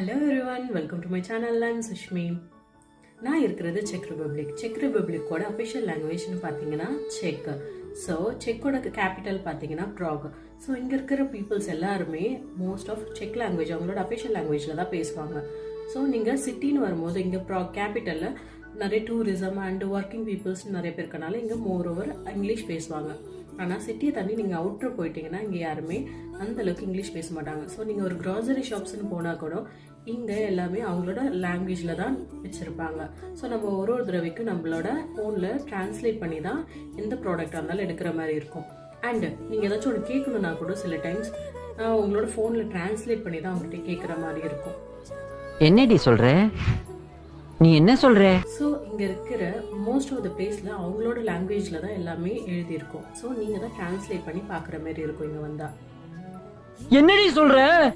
Hello everyone, welcome to my channel. I'm Sushmi. நான் இருக்கிறது check ரிபப்ளிக்கோட official லாங்குவேஜ்னு பார்த்தீங்கன்னா check. So செக்கோட capital பார்த்தீங்கன்னா Prague. So இங்கே இருக்கிற பீப்புள்ஸ் எல்லாருமே மோஸ்ட் ஆஃப் செக் லாங்குவேஜ் அவங்களோட அஃபிஷியல் லாங்குவேஜில் தான் பேசுவாங்க. ஸோ நீங்கள் சிட்டின்னு வரும்போது இங்கே ப்ராக் கேபிட்டலில் நிறைய டூரிசம் அண்ட் ஒர்க்கிங் பீப்புள்ஸ் நிறைய பேர் இருக்கனால இங்கே மோர் ஓவர் இங்கிலீஷ் பேசுவாங்க. ஆனால் சிட்டியை தாண்டி நீங்கள் அவுட்ரு போயிட்டீங்கன்னா இங்கே யாருமே அந்தளவுக்கு இங்கிலீஷ் பேச மாட்டாங்க. ஸோ நீங்கள் ஒரு க்ராசரி ஷாப்ஸ்ன்னு போனால் கூட இங்கே எல்லாமே அவங்களோட லாங்குவேஜில் தான் வச்சுருப்பாங்க. ஸோ நம்ம ஒரு தடவைக்கும் நம்மளோட ஃபோனில் டிரான்ஸ்லேட் பண்ணி தான் எந்த ப்ராடக்டாக இருந்தாலும் எடுக்கிற மாதிரி இருக்கும். அண்ட் நீங்கள் ஏதாச்சும் ஒன்று கேட்கணுன்னா கூட சில டைம்ஸ் உங்களோட ஃபோனில் டிரான்ஸ்லேட் பண்ணி தான் அவங்ககிட்ட கேட்குற மாதிரி இருக்கும். என்னடி சொல்ற? நீ என்ன சொல்ற? ஸோ இங்கே இருக்கிற மோஸ்ட் ஆஃப் த பிளேஸில் அவங்களோட லாங்குவேஜில் தான் எல்லாமே எழுதியிருக்கும். ஸோ நீங்கள் தான் டிரான்ஸ்லேட் பண்ணி பார்க்குற மாதிரி இருக்கும் இங்கே வந்தால். என்னடி சொல்ற?